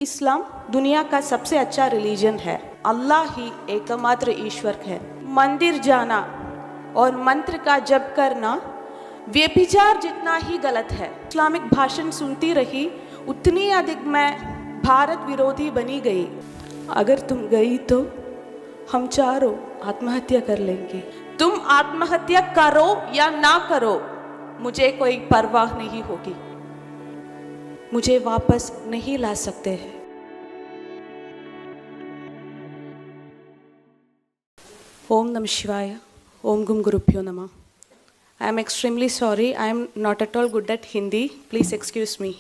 इस्लाम दुनिया का सबसे अच्छा रिलीजन है। अल्लाह ही एकमात्र ईश्वर है। मंदिर जाना और मंत्र का जप करना व्यभिचार जितना ही गलत है। इस्लामिक भाषण सुनती रही उतनी अधिक मैं भारत विरोधी बनी गई। अगर तुम गई तो हम चारों आत्महत्या कर लेंगे। तुम आत्महत्या करो या ना करो, मुझे कोई परवाह नहीं होगी। मुझे वापस नहीं ला सकते हैं। ओम नमः शिवाय। ओम गुम गुरुभ्यो नमः। I am extremely sorry. I am not at all good at Hindi. Please excuse me.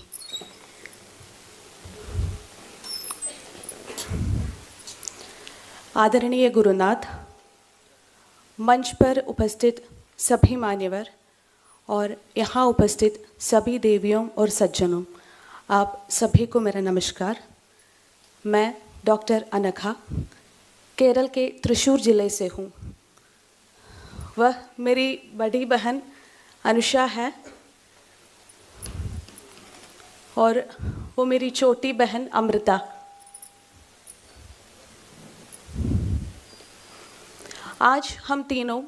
आदरणीय गुरुनाथ, मंच पर उपस्थित सभी मान्यवर और यहाँ उपस्थित सभी देवियों और सज्जनों, आप सभी को मेरा नमस्कार। मैं डॉक्टर अनघा केरल के त्रिशूर जिले से हूँ। वह मेरी बड़ी बहन अनुषा है और वो मेरी छोटी बहन अमृता। आज हम तीनों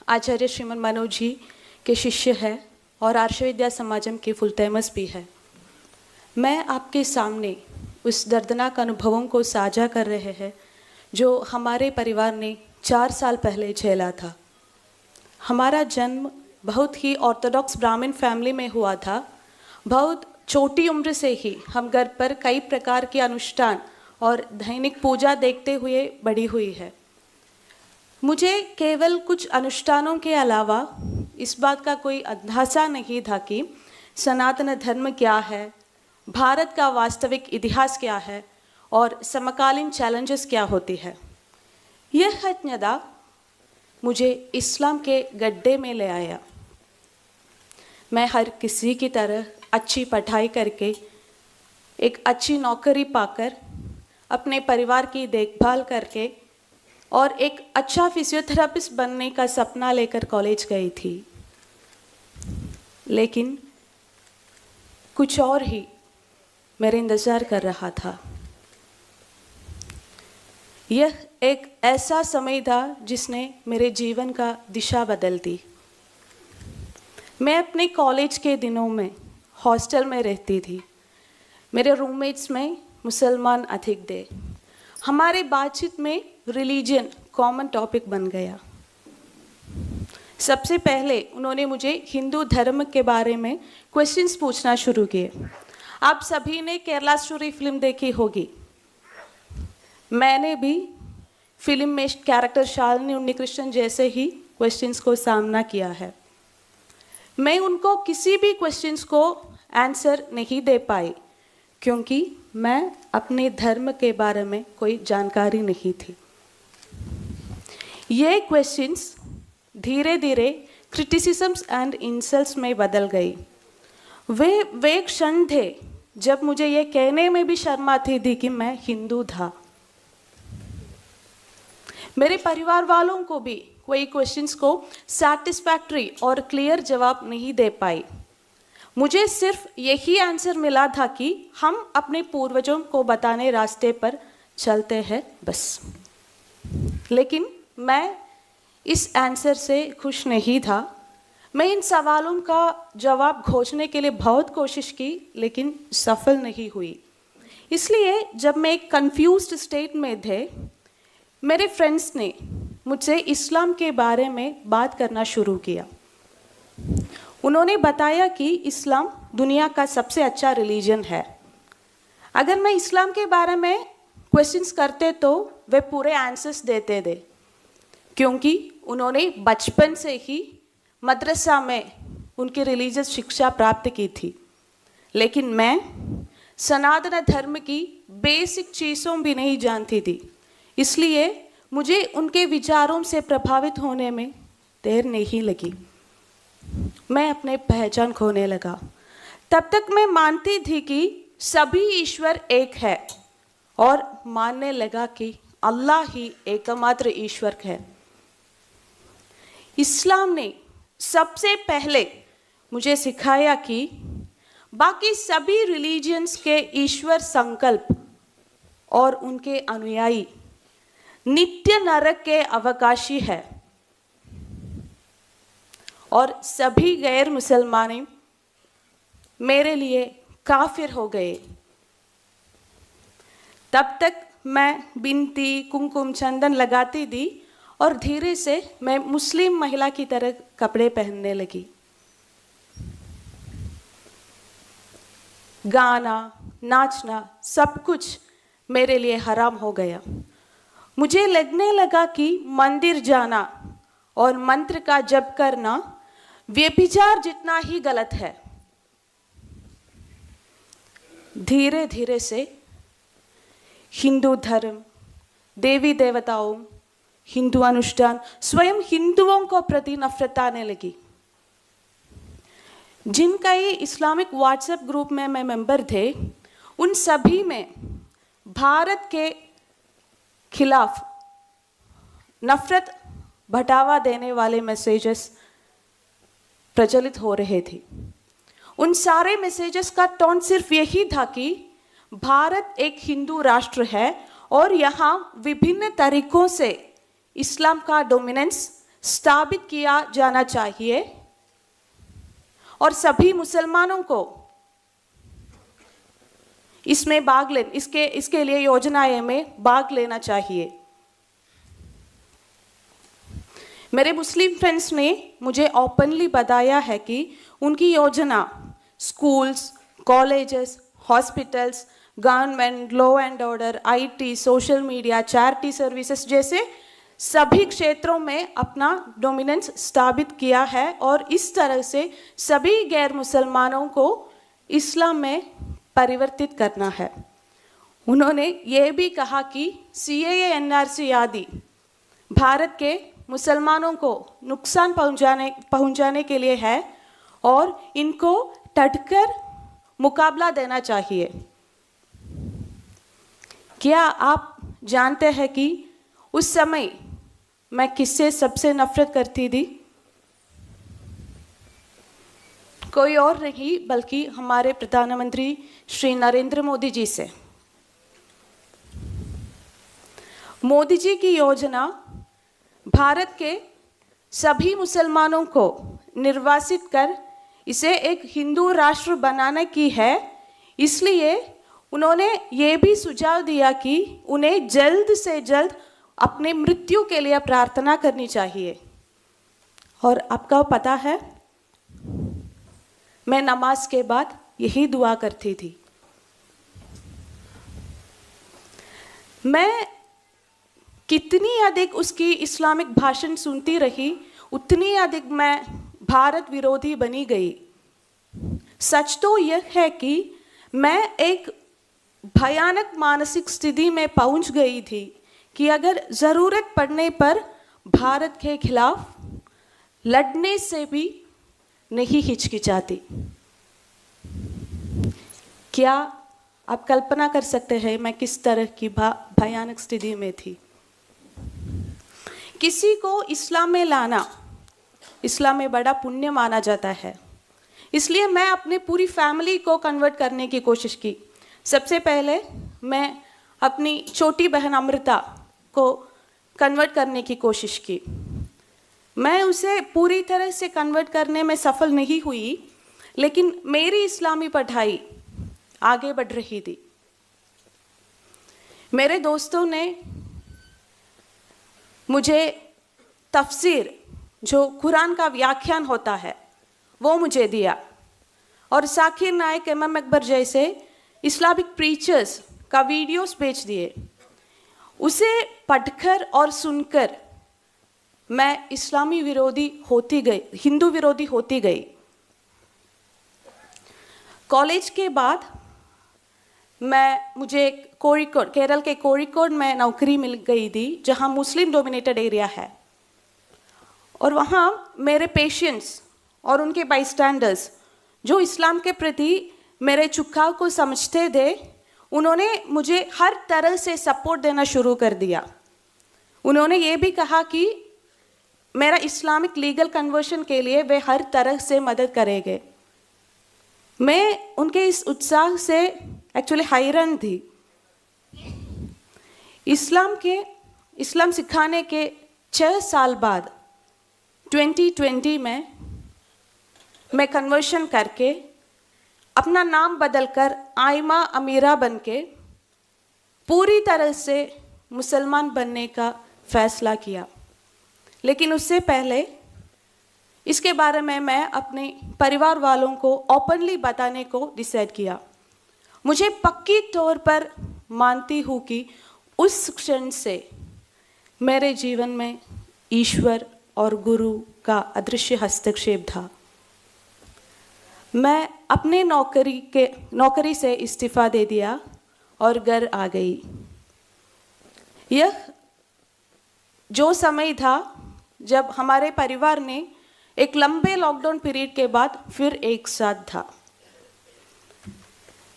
आचार्य श्रीमन मनोज जी के शिष्य हैं और आर्ष विद्या समाजम के फुल टाइमर्स भी हैं। मैं आपके सामने उस दर्दनाक अनुभवों को साझा कर रहे हैं जो हमारे परिवार ने 4 साल पहले झेला था। हमारा जन्म बहुत ही ऑर्थोडॉक्स ब्राह्मण फैमिली में हुआ था। बहुत छोटी उम्र से ही हम घर पर कई प्रकार के अनुष्ठान और दैनिक पूजा देखते हुए बड़ी हुई है। मुझे केवल कुछ अनुष्ठानों के अलावा इस बात का कोई अंदाजा नहीं था कि सनातन धर्म क्या है, भारत का वास्तविक इतिहास क्या है और समकालीन चैलेंजेस क्या होती है। यह अज्ञता मुझे इस्लाम के गड्ढे में ले आया। मैं हर किसी की तरह अच्छी पढ़ाई करके एक अच्छी नौकरी पाकर अपने परिवार की देखभाल करके और एक अच्छा फिजियोथेरेपिस्ट बनने का सपना लेकर कॉलेज गई थी, लेकिन कुछ और ही मेरे इंतज़ार कर रहा था। यह एक ऐसा समय था जिसने मेरे जीवन का दिशा बदल दी। मैं अपने कॉलेज के दिनों में हॉस्टल में रहती थी। मेरे रूममेट्स में मुसलमान अधिक थे। हमारे बातचीत में रिलीजन कॉमन टॉपिक बन गया। सबसे पहले उन्होंने मुझे हिंदू धर्म के बारे में क्वेश्चंस पूछना शुरू किए। आप सभी ने केरला स्टोरी फिल्म देखी होगी। मैंने भी फिल्म में कैरेक्टर शालिनी उन्नीकृष्णन जैसे ही क्वेश्चंस को सामना किया है। मैं उनको किसी भी क्वेश्चंस को आंसर नहीं दे पाई क्योंकि मैं अपने धर्म के बारे में कोई जानकारी नहीं थी। ये क्वेश्चंस धीरे धीरे क्रिटिसिज्म्स एंड इंसल्ट्स में बदल गई। वे क्षण थे जब मुझे ये कहने में भी शर्म आती थी कि मैं हिंदू था। मेरे परिवार वालों को भी कोई क्वेश्चंस को सैटिस्फैक्ट्री और क्लियर जवाब नहीं दे पाई। मुझे सिर्फ यही आंसर मिला था कि हम अपने पूर्वजों को बताने रास्ते पर चलते हैं बस। लेकिन मैं इस आंसर से खुश नहीं था। मैं इन सवालों का जवाब खोजने के लिए बहुत कोशिश की लेकिन सफल नहीं हुई। इसलिए जब मैं एक कंफ्यूज्ड स्टेट में थे, मेरे फ्रेंड्स ने मुझसे इस्लाम के बारे में बात करना शुरू किया। उन्होंने बताया कि इस्लाम दुनिया का सबसे अच्छा रिलीजन है। अगर मैं इस्लाम के बारे में क्वेश्चंस करते तो वे पूरे आंसर्स देते थे क्योंकि उन्होंने बचपन से ही मदरसा में उनकी रिलीजियस शिक्षा प्राप्त की थी। लेकिन मैं सनातन धर्म की बेसिक चीज़ों भी नहीं जानती थी। इसलिए मुझे उनके विचारों से प्रभावित होने में देर नहीं लगी। मैं अपने पहचान खोने लगा। तब तक मैं मानती थी कि सभी ईश्वर एक है और मानने लगा कि अल्लाह ही एकमात्र ईश्वर है। इस्लाम ने सबसे पहले मुझे सिखाया कि बाकी सभी रिलीजियंस के ईश्वर संकल्प और उनके अनुयायी नित्य नरक के अवकाशी है और सभी गैर मुसलमान मेरे लिए काफिर हो गए। तब तक मैं बिनती, कुमकुम, चंदन लगाती थी और धीरे से मैं मुस्लिम महिला की तरह कपड़े पहनने लगी। गाना, नाचना, सब कुछ मेरे लिए हराम हो गया। मुझे लगने लगा कि मंदिर जाना और मंत्र का जप करना व्यभिचार जितना ही गलत है। धीरे धीरे से हिंदू धर्म, देवी देवताओं, हिंदू अनुष्ठान, स्वयं हिंदुओं को प्रति नफरत आने लगी। जिनका ये इस्लामिक व्हाट्सएप ग्रुप में मैं मेंबर थे, उन सभी में भारत के खिलाफ नफरत बढ़ावा देने वाले मैसेजेस प्रचलित हो रहे थे। उन सारे मैसेजेस का टोन सिर्फ यही था कि भारत एक हिंदू राष्ट्र है और यहाँ विभिन्न तरीकों से इस्लाम का डोमिनेंस स्थापित किया जाना चाहिए और सभी मुसलमानों को इसमें इसके लिए योजनाएं में भाग लेना चाहिए। मेरे मुस्लिम फ्रेंड्स ने मुझे ओपनली बताया है कि उनकी योजना schools, colleges, hospitals, government, law and order, IT, social media, charity services जैसे सभी क्षेत्रों में अपना डोमिनेंस स्थापित किया है और इस तरह से सभी गैर मुसलमानों को इस्लाम में परिवर्तित करना है। उन्होंने ये भी कहा कि CAA NRC आदि भारत के मुसलमानों को नुकसान पहुंचाने के लिए है और इनको डटकर मुकाबला देना चाहिए। क्या आप जानते हैं कि उस समय मैं किससे सबसे नफरत करती थी? कोई और नहीं बल्कि हमारे प्रधानमंत्री श्री नरेंद्र मोदी जी से। मोदी जी की योजना भारत के सभी मुसलमानों को निर्वासित कर इसे एक हिंदू राष्ट्र बनाने की है। इसलिए उन्होंने ये भी सुझाव दिया कि उन्हें जल्द से जल्द अपने मृत्यु के लिए प्रार्थना करनी चाहिए। और आपको पता है, मैं नमाज के बाद यही दुआ करती थी। मैं कितनी अधिक उसकी इस्लामिक भाषण सुनती रही, उतनी अधिक मैं भारत विरोधी बनी गई। सच तो यह है कि मैं एक भयानक मानसिक स्थिति में पहुंच गई थी कि अगर ज़रूरत पड़ने पर भारत के खिलाफ लड़ने से भी नहीं हिचकिचाती। क्या आप कल्पना कर सकते हैं मैं किस तरह की भयानक स्थिति में थी? किसी को इस्लाम में लाना इस्लाम में बड़ा पुण्य माना जाता है, इसलिए मैं अपनी पूरी फैमिली को कन्वर्ट करने की कोशिश की। सबसे पहले मैं अपनी छोटी बहन अमृता को कन्वर्ट करने की कोशिश की। मैं उसे पूरी तरह से कन्वर्ट करने में सफल नहीं हुई, लेकिन मेरी इस्लामी पढ़ाई आगे बढ़ रही थी। मेरे दोस्तों ने मुझे तफसीर, जो कुरान का व्याख्यान होता है, वो मुझे दिया और साकिर नायक, MM अकबर जैसे इस्लामिक प्रीचर्स का वीडियोस भेज दिए। उसे पढ़कर और सुनकर मैं इस्लामी विरोधी होती गई, हिंदू विरोधी होती गई। कॉलेज के बाद मुझे कोड़िकोड, केरल के कोड़िकोड में नौकरी मिल गई थी, जहां मुस्लिम डोमिनेटेड एरिया है। और वहाँ मेरे पेशेंट्स और उनके बाईस्टैंडर्स जो इस्लाम के प्रति मेरे झुकाव को समझते थे, उन्होंने मुझे हर तरह से सपोर्ट देना शुरू कर दिया। उन्होंने ये भी कहा कि मेरा इस्लामिक लीगल कन्वर्शन के लिए वे हर तरह से मदद करेंगे। मैं उनके इस उत्साह से एक्चुअली हैरान थी। इस्लाम सिखाने के 6 साल बाद 2020 में मैं कन्वर्शन करके अपना नाम बदलकर आयमा अमीरा बन के पूरी तरह से मुसलमान बनने का फैसला किया। लेकिन उससे पहले इसके बारे में मैं अपने परिवार वालों को ओपनली बताने को डिसाइड किया। मुझे पक्की तौर पर मानती हूँ कि उस क्षण से मेरे जीवन में ईश्वर और गुरु का अदृश्य हस्तक्षेप था। मैं अपने नौकरी से इस्तीफ़ा दे दिया और घर आ गई। यह जो समय था जब हमारे परिवार ने एक लंबे लॉकडाउन पीरियड के बाद फिर एक साथ था।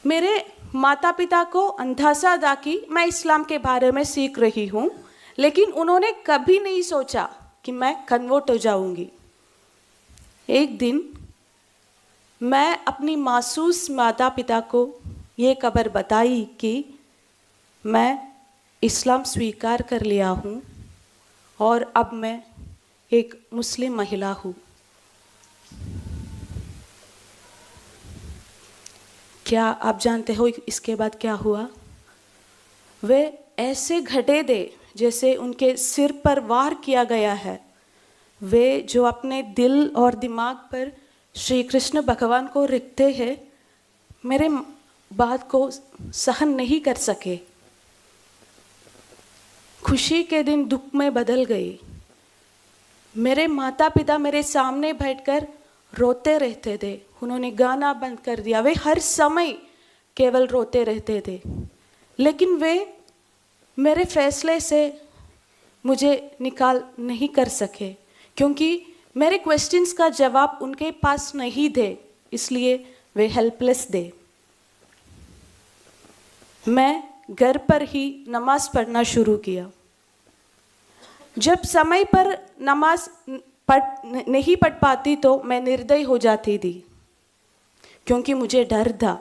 मेरे माता पिता को अंदाज़ा था कि मैं इस्लाम के बारे में सीख रही हूँ, लेकिन उन्होंने कभी नहीं सोचा कि मैं कन्वर्ट हो जाऊँगी। एक दिन मैं अपनी मासूस माता पिता को ये खबर बताई कि मैं इस्लाम स्वीकार कर लिया हूँ और अब मैं एक मुस्लिम महिला हूँ। क्या आप जानते हो इसके बाद क्या हुआ? वे ऐसे घटे दे जैसे उनके सिर पर वार किया गया है। वे जो अपने दिल और दिमाग पर श्री कृष्ण भगवान को रखते हैं, मेरे बात को सहन नहीं कर सके। खुशी के दिन दुख में बदल गई। मेरे माता पिता मेरे सामने बैठकर रोते रहते थे। उन्होंने गाना बंद कर दिया। वे हर समय केवल रोते रहते थे, लेकिन वे मेरे फैसले से मुझे निकाल नहीं कर सके, क्योंकि मेरे क्वेश्चंस का जवाब उनके पास नहीं थे, इसलिए वे हेल्पलेस थे। मैं घर पर ही नमाज पढ़ना शुरू किया। जब समय पर नमाज नहीं पढ़ पाती तो मैं निर्दयी हो जाती थी, क्योंकि मुझे डर था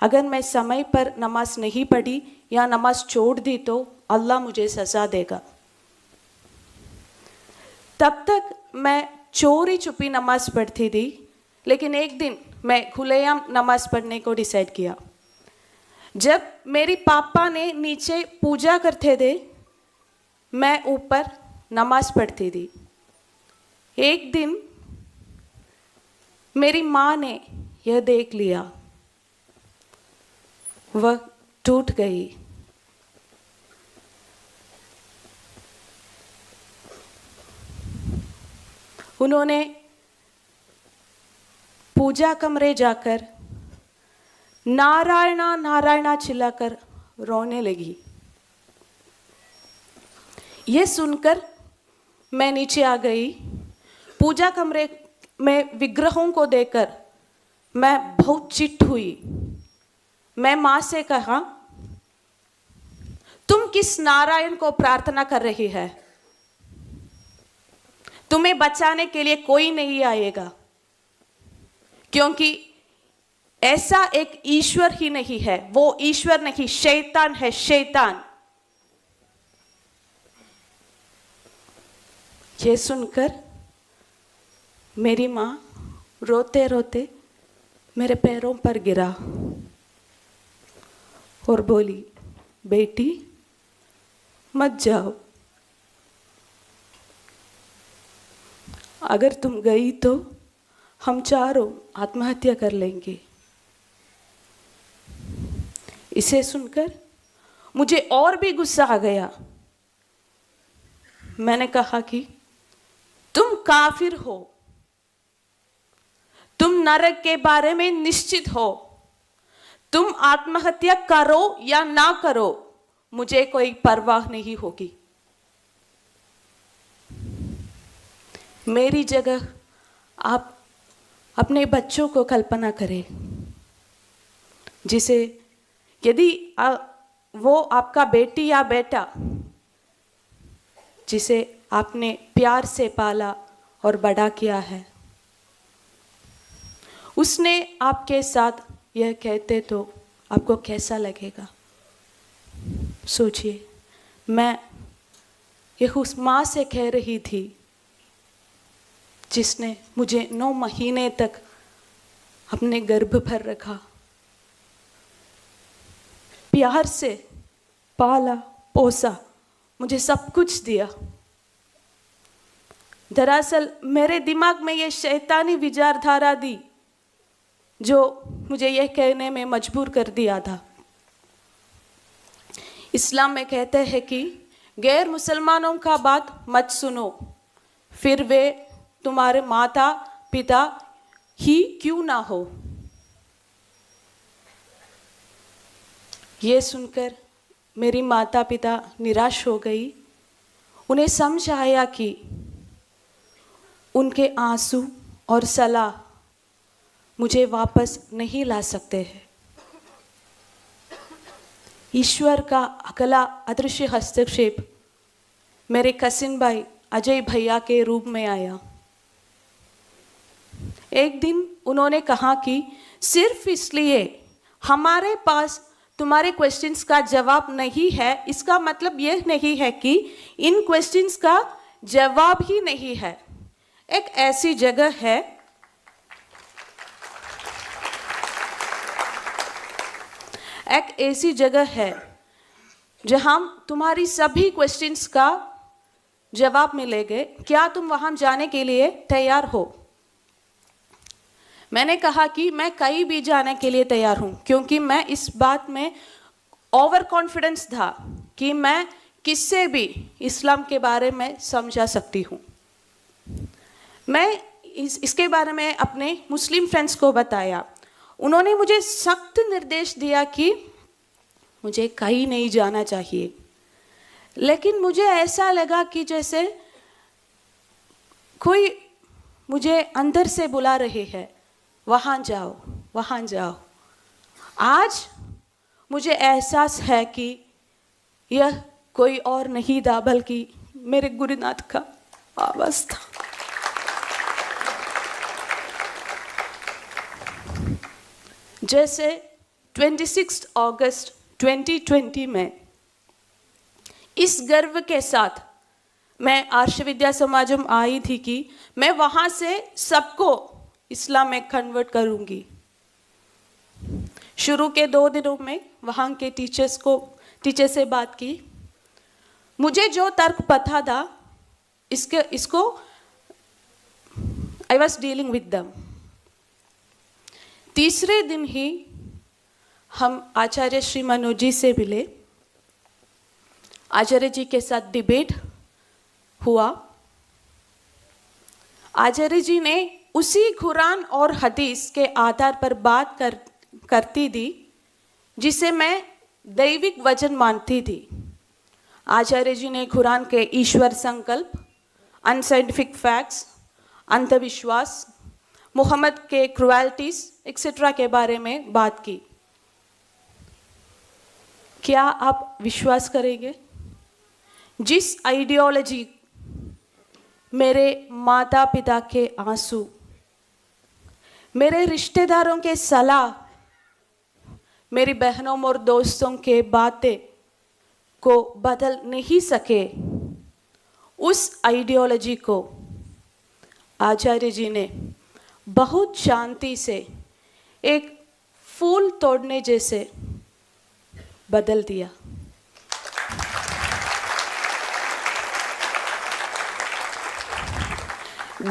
अगर मैं समय पर नमाज नहीं पढ़ी या नमाज छोड़ दी तो अल्लाह मुझे सजा देगा। तब तक मैं चोरी छुपी नमाज पढ़ती थी, लेकिन एक दिन मैं खुलेआम नमाज पढ़ने को डिसाइड किया। जब मेरी पापा ने नीचे पूजा करते थे, मैं ऊपर नमाज पढ़ती थी। एक दिन मेरी माँ ने यह देख लिया। वह टूट गई। उन्होंने पूजा कमरे जाकर नारायणा नारायणा चिल्लाकर रोने लगी। यह सुनकर मैं नीचे आ गई। पूजा कमरे में विग्रहों को देखकर मैं बहुत चिढ़ हुई। मैं माँ से कहा, तुम किस नारायण को प्रार्थना कर रही है? तुम्हें बचाने के लिए कोई नहीं आएगा, क्योंकि ऐसा एक ईश्वर ही नहीं है। वो ईश्वर नहीं, शैतान है, शैतान। ये सुनकर मेरी माँ रोते रोते मेरे पैरों पर गिरा और बोली, बेटी मत जाओ। अगर तुम गई तो हम चारों आत्महत्या कर लेंगे। इसे सुनकर मुझे और भी गुस्सा आ गया। मैंने कहा कि तुम काफिर हो, तुम नरक के बारे में निश्चित हो। तुम आत्महत्या करो या ना करो, मुझे कोई परवाह नहीं होगी। मेरी जगह आप अपने बच्चों को कल्पना करें, जिसे यदि वो आपका बेटी या बेटा जिसे आपने प्यार से पाला और बड़ा किया है, उसने आपके साथ यह कहते तो आपको कैसा लगेगा? सोचिए। मैं यह उस माँ से कह रही थी जिसने मुझे 9 महीने तक अपने गर्भ पर रखा, प्यार से पाला पोसा, मुझे सब कुछ दिया। दरअसल मेरे दिमाग में ये शैतानी विचारधारा दी जो मुझे यह कहने में मजबूर कर दिया था। इस्लाम में कहते हैं कि गैर मुसलमानों का बात मत सुनो, फिर वे तुम्हारे माता पिता ही क्यों ना हो। ये सुनकर मेरी माता पिता निराश हो गई। उन्हें समझ आया कि उनके आंसू और सलाह मुझे वापस नहीं ला सकते हैं। ईश्वर का अगला अदृश्य हस्तक्षेप मेरे कसिन भाई अजय भैया के रूप में आया। एक दिन उन्होंने कहा कि सिर्फ इसलिए हमारे पास तुम्हारे क्वेश्चंस का जवाब नहीं है, इसका मतलब यह नहीं है कि इन क्वेश्चंस का जवाब ही नहीं है। एक ऐसी जगह है जहां तुम्हारी सभी क्वेश्चंस का जवाब मिलेंगे। क्या तुम वहां जाने के लिए तैयार हो? मैंने कहा कि मैं कहीं भी जाने के लिए तैयार हूं, क्योंकि मैं इस बात में ओवर कॉन्फिडेंस था कि मैं किससे भी इस्लाम के बारे में समझा सकती हूं। मैं इसके बारे में अपने मुस्लिम फ्रेंड्स को बताया। उन्होंने मुझे सख्त निर्देश दिया कि मुझे कहीं नहीं जाना चाहिए, लेकिन मुझे ऐसा लगा कि जैसे कोई मुझे अंदर से बुला रहे है, वहाँ जाओ, वहाँ जाओ। आज मुझे एहसास है कि यह कोई और नहीं था बल्कि मेरे गुरुनाथ का आवाज था। जैसे 26 अगस्त 2020 में इस गर्व के साथ मैं आर्ष विद्या समाजम आई थी कि मैं वहाँ से सबको इस्लाम में कन्वर्ट करूँगी। शुरू के 2 दिनों में वहाँ के टीचर से बात की। मुझे जो तर्क पता था इसको I was dealing with them. तीसरे दिन ही हम आचार्य श्री मनोज जी से मिले। आचार्य जी के साथ डिबेट हुआ। आचार्य जी ने उसी कुरान और हदीस के आधार पर बात करती थी जिसे मैं दैविक वचन मानती थी। आचार्य जी ने कुरान के ईश्वर संकल्प, अनसाइंटिफिक फैक्ट्स, अंधविश्वास, मोहम्मद के क्रुएल्टीज एक्सेट्रा के बारे में बात की। क्या आप विश्वास करेंगे, जिस आइडियोलॉजी मेरे माता पिता के आंसू, मेरे रिश्तेदारों के सलाह, मेरी बहनों और दोस्तों के बातें को बदल नहीं सके, उस आइडियोलॉजी को आचार्य जी ने बहुत शांति से एक फूल तोड़ने जैसे बदल दिया।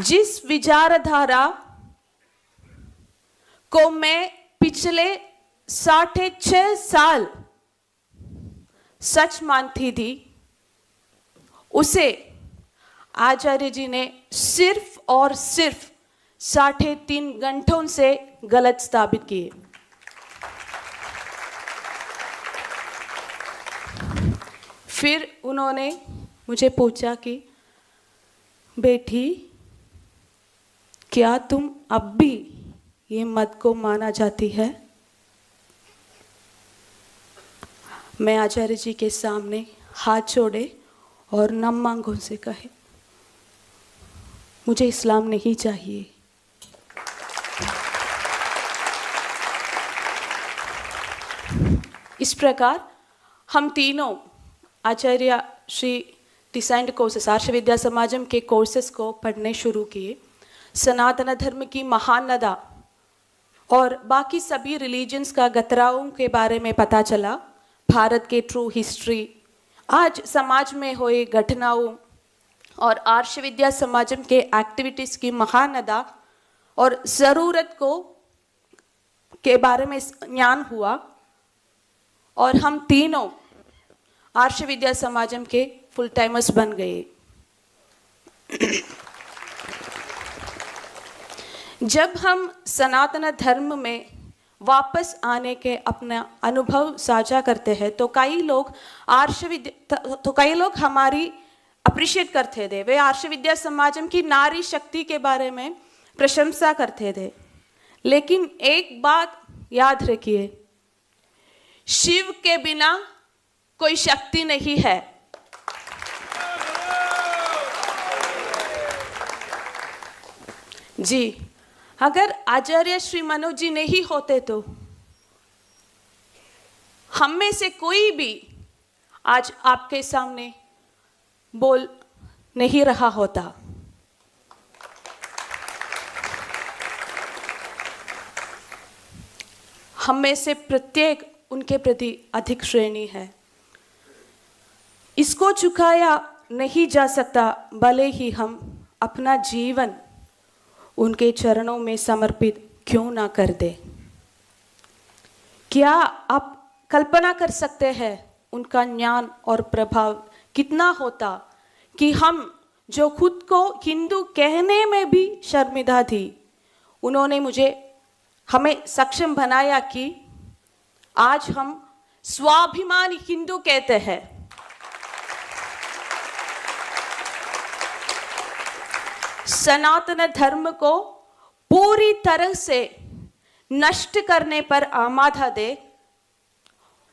जिस विचारधारा को मैं पिछले 6.5 साल सच मानती थी, उसे आचार्य जी ने सिर्फ और सिर्फ 3.5 घंटों से गलत साबित किए। फिर उन्होंने मुझे पूछा कि बेटी, क्या तुम अब भी ये मत को माना जाती है? मैं आचार्य जी के सामने हाथ जोड़े और नम आंखों से कहे, मुझे इस्लाम नहीं चाहिए। इस प्रकार हम तीनों आचार्य श्री डिसाइंड कोर्सेस आर्ष विद्या समाजम के कोर्सेस को पढ़ने शुरू किए, सनातन धर्म की महानदा और बाकी सभी रिलीजन्स का गतराओं के बारे में पता चला, भारत के ट्रू हिस्ट्री, आज समाज में हुए घटनाओं और आर्ष विद्या समाजम के एक्टिविटीज़ की महानदा और ज़रूरत को के बारे में ज्ञान हुआ और हम तीनों आर्ष विद्या समाजम के फुल टाइमर्स बन गए। जब हम सनातन धर्म में वापस आने के अपना अनुभव साझा करते हैं तो कई लोग हमारी अप्रिशिएट करते थे। वे आर्ष विद्या समाजम की नारी शक्ति के बारे में प्रशंसा करते थे। लेकिन एक बात याद रखिए, शिव के बिना कोई शक्ति नहीं है। जी, अगर आचार्य श्री मनोज जी नहीं होते तो हम में से कोई भी आज आपके सामने बोल नहीं रहा होता। हम में से प्रत्येक उनके प्रति अधिक श्रेणी है। इसको चुकाया नहीं जा सकता, भले ही हम अपना जीवन उनके चरणों में समर्पित क्यों ना कर दे। क्या आप कल्पना कर सकते हैं उनका ज्ञान और प्रभाव कितना होता कि हम जो खुद को हिंदू कहने में भी शर्मिंदा थी, उन्होंने हमें सक्षम बनाया कि आज हम स्वाभिमानी हिंदू कहते हैं। सनातन धर्म को पूरी तरह से नष्ट करने पर आमादा दे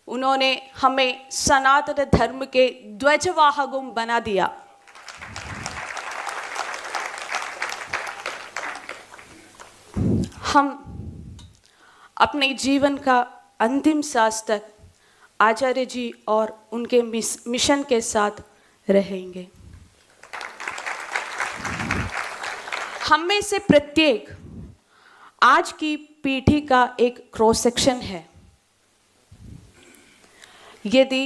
उन्होंने हमें सनातन धर्म के ध्वजवाहकों बना दिया। हम अपने जीवन का अंतिम सांस तक आचार्य जी और उनके मिशन के साथ रहेंगे। हम में से प्रत्येक आज की पीढ़ी का एक क्रॉस सेक्शन है। यदि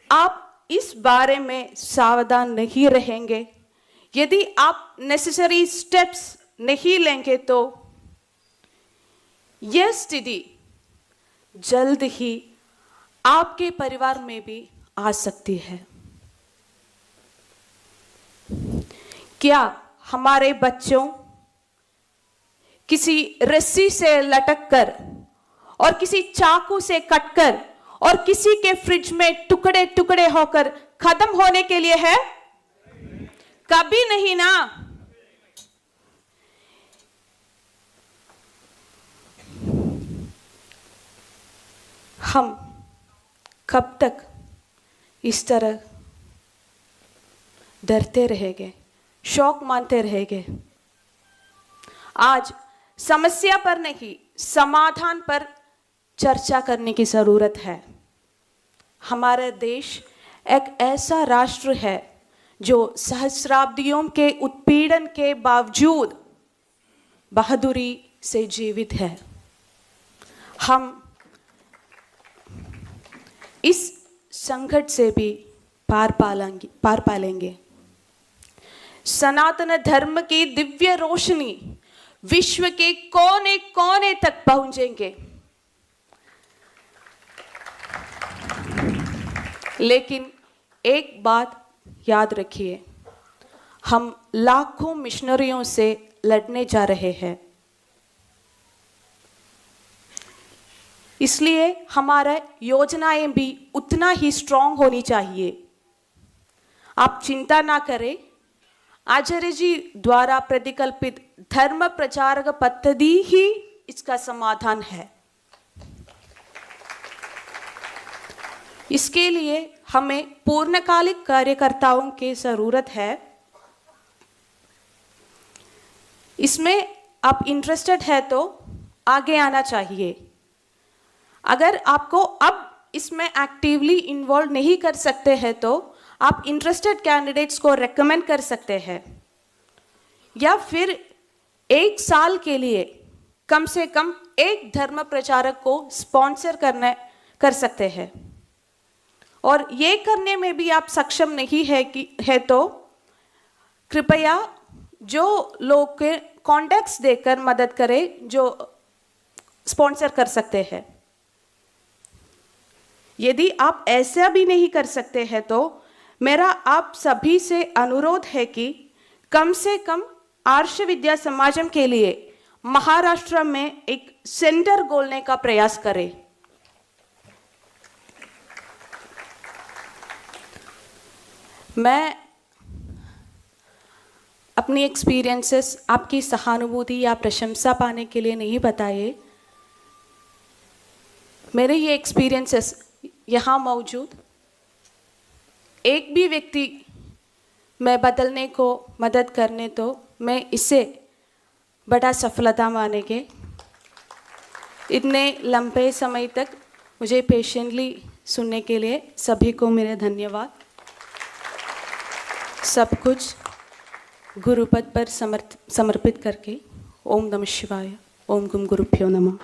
आप इस बारे में सावधान नहीं रहेंगे, यदि आप नेसेसरी स्टेप्स नहीं लेंगे तो यह स्थिति जल्द ही आपके परिवार में भी आ सकती है। क्या हमारे बच्चों किसी रस्सी से लटककर और किसी चाकू से कटकर और किसी के फ्रिज में टुकड़े टुकड़े होकर खत्म होने के लिए है? कभी नहीं ना। हम कब तक इस तरह डरते रहेंगे, शौक मानते रहेंगे? आज समस्या पर नहीं, समाधान पर चर्चा करने की जरूरत है। हमारा देश एक ऐसा राष्ट्र है जो सहस्राब्दियों के उत्पीड़न के बावजूद बहादुरी से जीवित है। हम इस संकट से भी पार पालेंगे। सनातन धर्म की दिव्य रोशनी विश्व के कोने कोने तक पहुंचेंगे। लेकिन एक बात याद रखिए, हम लाखों मिशनरियों से लड़ने जा रहे हैं। इसलिए हमारा योजनाएं भी उतना ही स्ट्रांग होनी चाहिए। आप चिंता ना करें, आचार्य जी द्वारा प्रतिकल्पित धर्म प्रचारक पद्धति ही इसका समाधान है। इसके लिए हमें पूर्णकालिक कार्यकर्ताओं की जरूरत है। इसमें आप इंटरेस्टेड है तो आगे आना चाहिए। अगर आपको अब इसमें एक्टिवली इन्वॉल्व नहीं कर सकते हैं तो आप इंटरेस्टेड कैंडिडेट्स को रेकमेंड कर सकते हैं, या फिर 1 साल के लिए कम से कम एक धर्म प्रचारक को स्पॉन्सर कर सकते हैं। और ये करने में भी आप सक्षम नहीं है तो कृपया जो लोग के कॉन्टैक्ट्स देकर मदद करें जो स्पॉन्सर कर सकते हैं। यदि आप ऐसा भी नहीं कर सकते हैं तो मेरा आप सभी से अनुरोध है कि कम से कम आर्ष विद्या समाजम के लिए महाराष्ट्र में एक सेंटर खोलने का प्रयास करें। मैं अपनी एक्सपीरियंसेस आपकी सहानुभूति या प्रशंसा पाने के लिए नहीं बताए। मेरे ये एक्सपीरियंसेस यहाँ मौजूद एक भी व्यक्ति मैं बदलने को मदद करने तो मैं इसे बड़ा सफलता मानेंगे। इतने लंबे समय तक मुझे पेशेंटली सुनने के लिए सभी को मेरे धन्यवाद। सब कुछ गुरुपद पर समर्पित करके ओम नमः शिवाय, ओम गुम गुरुभ्यो नमः।